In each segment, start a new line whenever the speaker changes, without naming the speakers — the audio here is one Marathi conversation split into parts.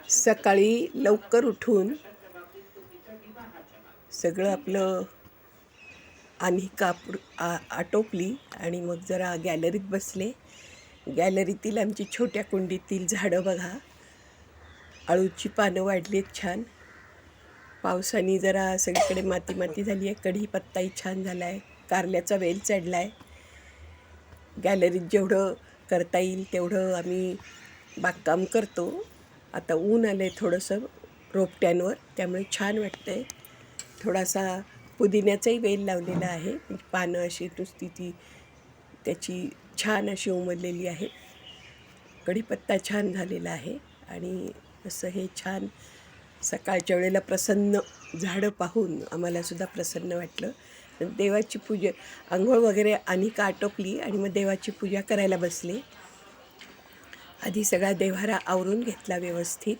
सकाळी लवकर उठून सगळं आपलं आटोपली आणि मग जरा गॅलरीत बसले. गॅलरीतील आमची छोट्या कुंडीतील झाडं बघा, अळूची पानं वाढली आहेत छान. पावसाने जरा सगळीकडे माती माती झाली आहे. कढीपत्ताही छान झाला आहे. कारल्याचा वेल चढला आहे. गॅलरीत जेवढं करता येईल तेवढं आम्ही बागकाम करतो. आता ऊन आलं आहे थोडंसं रोपट्यांवर, त्यामुळे छान वाटतं आहे. थोडासा पुदिन्याचाही वेल लावलेला आहे. म्हणजे पानं अशी नुसती ती त्याची छान अशी उमललेली आहे. कढीपत्ता छान झालेला आहे आणि असं हे छान सकाळच्या वेळेला प्रसन्न झाडं पाहून आम्हालासुद्धा प्रसन्न वाटलं. देवाची पूजा, अंघोळ वगैरे अनिका आटोपली आणि मग देवाची पूजा करायला बसले. आधी सगळा देव्हारा आवरून घेतला व्यवस्थित.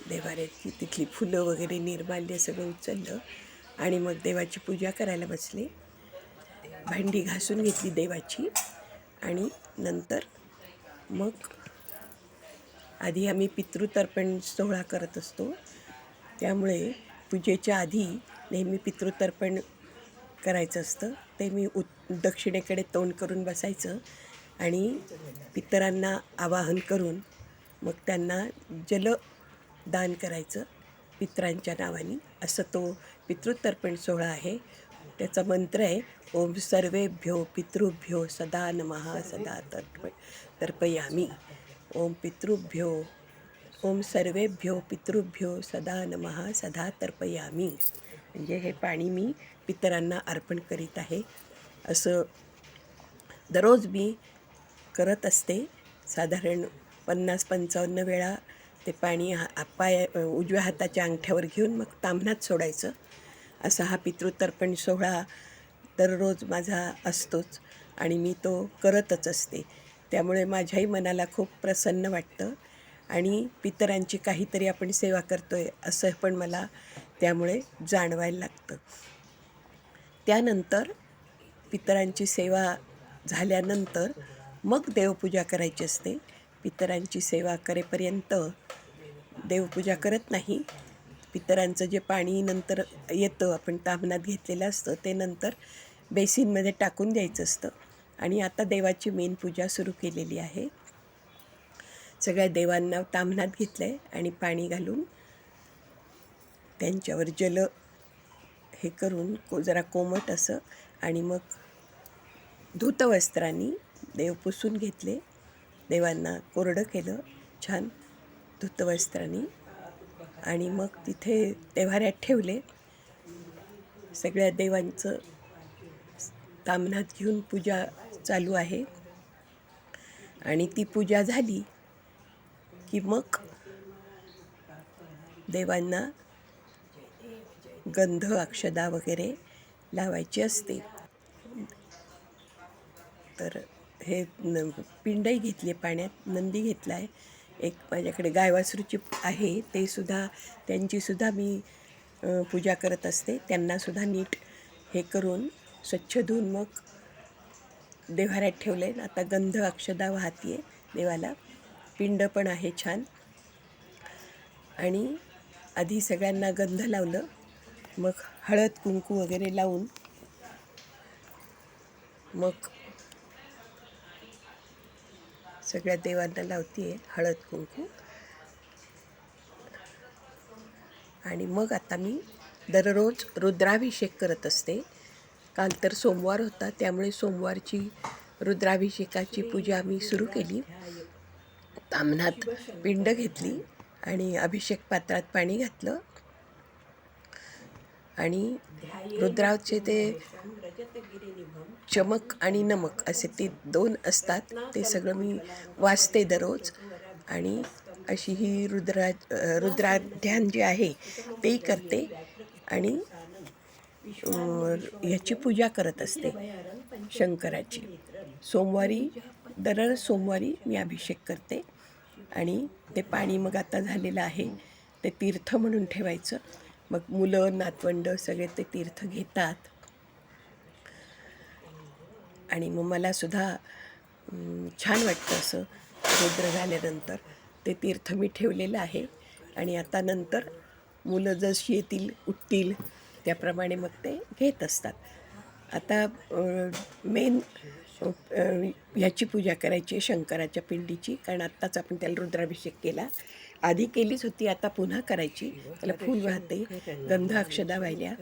देव्हाऱ्याची तिथली फुलं वगैरे निर्माल्य सगळं उचललं आणि मग देवाची पूजा करायला बसले. भांडी घासून घेतली देवाची आणि नंतर मग आधी आम्ही पितृतर्पण सोहळा करत असतो. त्यामुळे पूजेच्या आधी नेहमी पितृतर्पण करायचं असतं. ते मी दक्षिणेकडे तोंड करून बसायचं आणि पितरांना आवाहन करून मग त्यांना जलदान करायचं पितरांच्या नावाने. असं तो पितृतर्पण सोहळा आहे. त्याचा मंत्र आहे, ओम सर्वेभ्यो पितृभ्यो सदा नमः सदा तर्पयामी. ओम सर्वेभ्यो पितृभ्यो सदा नमः सदा तर्पयामी. म्हणजे हे पाणी मी पितरांना अर्पण करीत आहे. असं दररोज मी करत असते. साधारण 50-55 वेळा ते पाणी उजव्या हाताच्या अंगठ्यावर घेऊन मग ताम्हणात सोडायचं. असा हा पितृतर्पण सोहळा दररोज माझा असतोच आणि मी तो करतच असते. त्यामुळे माझ्याही मनाला खूप प्रसन्न वाटतं आणि पितरांची काहीतरी आपण सेवा करतो आहे असं पण मला त्यामुळे जाणवायला लागतं. त्यानंतर पितरांची सेवा झाल्यानंतर मग देवपूजा करायची असते. पितरांची सेवा करेपर्यंत देवपूजा करत नाही. पितरांचं जे पाणी नंतर येतं, आपण ताम्हणात घेतलेलं असतं, ते नंतर बेसिनमध्ये टाकून द्यायचं असतं. आणि आता देवाची मेन पूजा सुरू केलेली आहे. सगळ्या देवांना ताम्हणात घेतलं आहे आणि पाणी घालून त्यांच्यावर जल हे करून जरा कोमट असं आणि मग धूतवस्त्रांनी देव पुसून घेतले. देवांना कोरडं केलं छान धूतवस्त्रांनी आणि मग तिथे देव्हाऱ्यात ठेवले. सगळ्या देवांचं ताम्हणात घेऊन पूजा चालू आहे आणि ती पूजा झाली की मग देवांना गंध अक्षदा वगैरे लावायची असते. तर हे पिंडही घेतली आहे पाण्यात, नंदी घेतला आहे. एक माझ्याकडे गायवासरूची आहे, ते सुद्धा त्यांचीसुद्धा मी पूजा करत असते. त्यांनासुद्धा नीट हे करून स्वच्छ धुवून मग देव्हाऱ्यात ठेवले. आता गंध अक्षदा वाहते देवाला. पिंड पण आहे छान आणि आधी सगळ्यांना गंध लावलं, मग हळद कुंकू वगैरे लावून मग सगळ्या देवांना लावते आहे हळद कुंकू. आणि मग आता मी दररोज रुद्राभिषेक करत असते. काल तर सोमवार होता, त्यामुळे सोमवारची रुद्राभिषेकाची पूजा मी सुरू केली. ताम्हणात पिंड घेतली आणि अभिषेक पात्रात पाणी घातलं आणि रुद्राचे ते चमक आणि नमक असे ते 2 असतात, ते सगळं मी वाचते दररोज. आणि अशी ही रुद्राध्यान जे आहे तेही करते आणि ह्याची पूजा करत असते शंकराची. दर सोमवारी मी अभिषेक करते आणि ते पाणी मग आता झालेलं आहे ते तीर्थ म्हणून ठेवायचं. मग मुलं नातवंड सगळे ते तीर्थ घेतात आणि मग मलासुद्धा छान वाटतं असं रुद्र झाल्यानंतर. ते तीर्थ मी ठेवलेलं आहे. आणि आता नंतर मुलं जशी येतील उठतील त्याप्रमाणे मग ते घेत असतात. आता मेन ह्याची पूजा करायची आहे शंकराच्या पिंडीची, कारण आत्ताच आपण त्याला रुद्राभिषेक केला. आधी केलीच होती, आता पुन्हा करायची. त्याला फूल वाहते, गंध अक्षदा वाहिल्या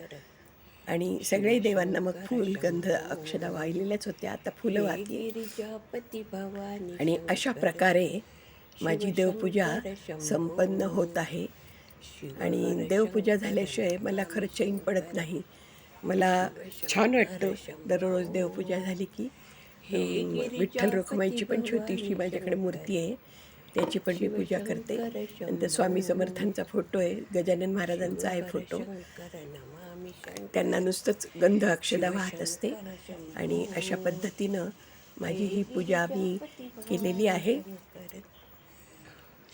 आणि सगळे देवांना मग फूल गंध अक्षदा वाहिलेल्याच होत्या, आता फुलं वाहते. आणि अशा प्रकारे माझी देवपूजा संपन्न होत आहे. आणि देवपूजा झाल्याशिवाय मला खरं चैन पडत नाही. मला छान वाटतं दररोज देवपूजा झाली की. विठ्ठल रखुमाईची पण छोटीशी माझ्याकडे मूर्ती आहे, त्याची पण मी पूजा करते. नंतर स्वामी समर्थांचा फोटो आहे, गजानन महाराजांचा आहे फोटो. त्यांना नुसतंच गंध अक्षदा वाहत असते. आणि अशा पद्धतीनं माझी ही पूजा मी केलेली आहे,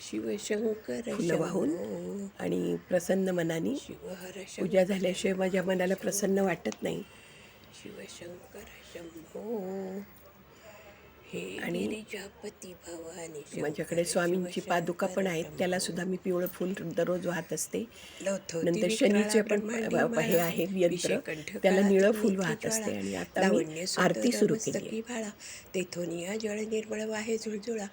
शिवशंकर
फुलं वाहून आणि प्रसन्न मनाने. पूजा झाल्याशिवाय माझ्या मनाला प्रसन्न वाटत नाही.
शिवशंकर शंभो हे
आणि
गिरिजापती भवानी.
माझ्याकडे स्वामींची पादुका पण आहेत, त्याला सुद्धा मी पिवळं फूल दररोज वाहत असते. नंतर शनीचे पण हे आहे यंत्र, त्याला निळं फूल वाहत असते. आणि आता मी आरती सुरू केली
भाळा तेथोनिया जळ निर्मळ वाहे झुळझुळा.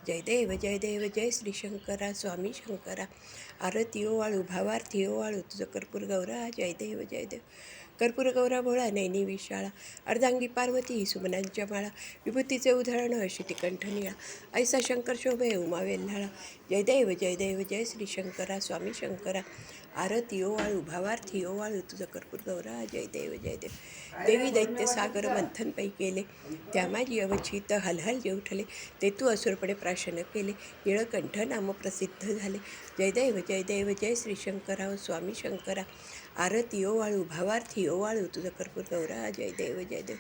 जय देव जय देव जय श्री शंकरा स्वामी शंकरा. आरती ओवाळू भावार्थी ओवाळू तुझं कर्पूर गौरा. जय देव जय देव. कर्पूर गौरा भोळा नैनी विशाळा. अर्धांगी पार्वती सुमनांच्या माळा. विभूतीचे उधळण शितिकंठ निळा. ऐसा शंकर शोभे उमा वेल्हाळा. जय देव जय देव जय श्री शंकरा स्वामी शंकरा. आरती ओवाळू भावार्थी ओवाळू तुझं कर्पूर गौरा. जय देव जय देव. देवी दैत्य सागर मंथन पै केले, त्या माझी अवचित हलहल जे उठले. ते तू असुरपणे प्राशन केले, निळकंठ नाम प्रसिद्ध झाले. जय देव जय देव जय श्री शंकरा स्वामी शंकरा. आरती ओवाळू भावार्थी ओवाळू तुझं कर्पूर गौरा. जय देव जय देव.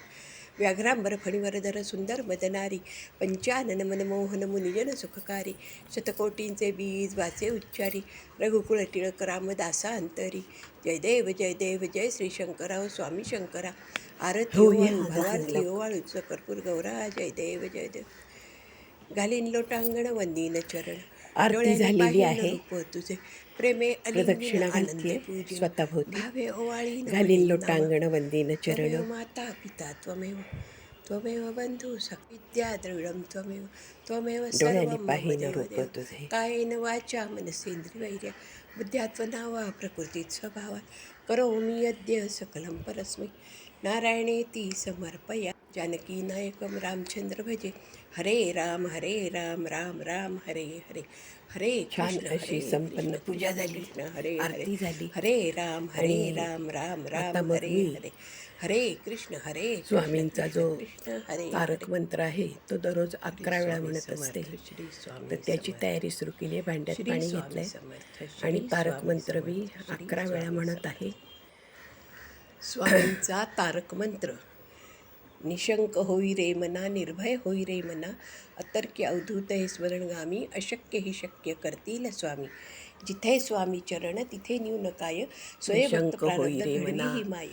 व्याघ्रांबर फणीवरधर सुंदर मदनारी. पंचानन मनमोहन मुनिजन सुखकारी. शतकोटींचे बीज वाचे उच्चारी. रघुकुळ टिळक रामदासा अंतरी. जय देव जय देव जय श्री शंकरा स्वामी शंकरा. आरती ओवाळू भावार्थी ओवाळू तुझं कर्पूर गौरा. जय देव जय देव. घालीन लोटांगण वंदीन चरण.
आरती झालेली आहे.
तुझे प्रेमे
प्रदक्षिणा घालतीये स्वतःभोवती. घालीन लोटांगण वंदीन चरण.
माता पिता त्वमेव त्वमेव बंधू विद्या द्रविडं त्वमेव त्वमेव सर्वं मम देवदेव. कायेन वाचा मनसेंद्रियैर्या बुद्ध्यात्मना वा प्रकृतीत स्वभावात् करोमि यद्य सकलं परस्मै. नारायणेति समर्पया जानकी नायकं रामचंद्र भजे. हरे राम राम राम हरे हरे. हरे
छान अशी संपन्न पूजा झाली,
हरे
आरती झाली.
हरे राम राम राम हरे हरे. हरे कृष्ण हरे
स्वामींचा जो
कृष्ण हरे
तारक मंत्र आहे तो दररोज 11 वेळा म्हणत असते. तर त्याची तयारी सुरू केली आहे. भांड्यात पाणी घेतलंय आणि तारक मंत्र मी 11 वेळा म्हणत आहे.
स्वामींचा तारक मंत्र. निशंक होई रे मना, निर्भय होई रे मना. अतर्क्य अवधूत हे स्मरणगामी, अशक्य ही शक्य करतील स्वामी. जिथे स्वामी चरण तिथे न्यून काय, स्वयंभक्त प्रारब्ध घडी ही माय.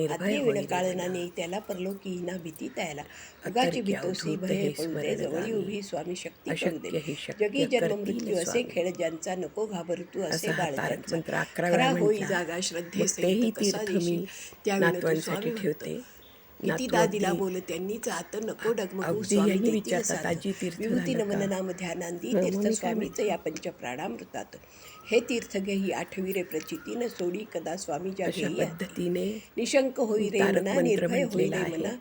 आज्ञे विण काळना नेई त्याला, परलोकी ना भीती त्याला. उगाची भीतोसी भय पळू जवळी उभी स्वामी शक्ती करू दे. जगी जन्म मृत्यू असे खेळ ज्यांचा, नको घाबर तू असे बाळ ज्यांचा. खरा होई जागा श्रद्धे सहित कसा देशील, त्यावेळी तू स्वामी ठेवते. किती दादीला बोल त्यांनीच आत, नको डगमगू स्वामी देतील साथ. विभूती नमन नाम ध्यानांदी तीर्थ स्वामीच या पंचप्राणामृतात. हे तीर्थ घेई आठवी रे प्रचिती, न सोडी कदा स्वामीच्या
पद्धतीने
निशंक होई रे मना, निर्भय होई रे मना.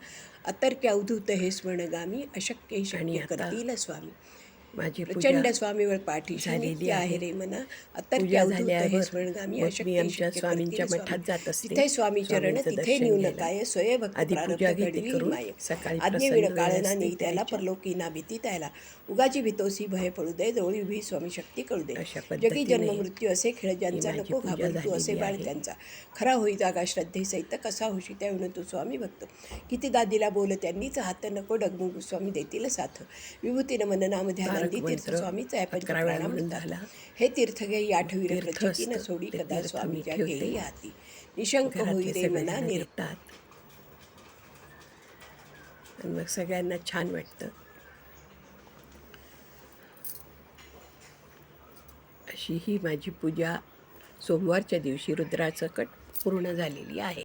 अतर्क्य अवधूत हे स्मरणगामी, अशक्य शक्य करतील स्वामी.
माझी
प्रचंड स्वामीवर पाठीशी नित्य आहे रे मना. अतर्क्य अवधूत हे स्मरणगामी, अशक्य शक्य
स्वामींच्या मठात जात असते.
तिथे स्वामी चरण तिथे न्यून काय, स्वयंभक्त प्रारब्ध घडवी माय. आज्ञे विण काळना नेई त्याला, परलोकी ना भीती त्याला. उगाची भीतोसी भय पडू दे, जवळी उभी स्वामी शक्ती कळू दे. जगी जन्म मृत्यू असे खेळ ज्यांचा, नको घाबर तू असे बाळ त्यांचा. खरा होई जागा श्रद्धे सहित कसा होशी त्यावेळी तू स्वामी भक्त. किती दादीला बोल त्यांनीच हात, नको डगमगू स्वामी देतील साथ. विभूती नमन नाम ध्यानांदी तीर्थ स्वामीचा या पंचप्राणामृतात. हे तीर्थ घेई आठवी रे प्रचिती, न सोडी कदा स्वामीच्या घेई हाती. निशंक होई रे मना,
निरतात. मग सगळ्यांना छान वाटतं. अशी ही माझी पूजा सोमवारच्या दिवशी रुद्रासकट पूर्ण झालेली आहे.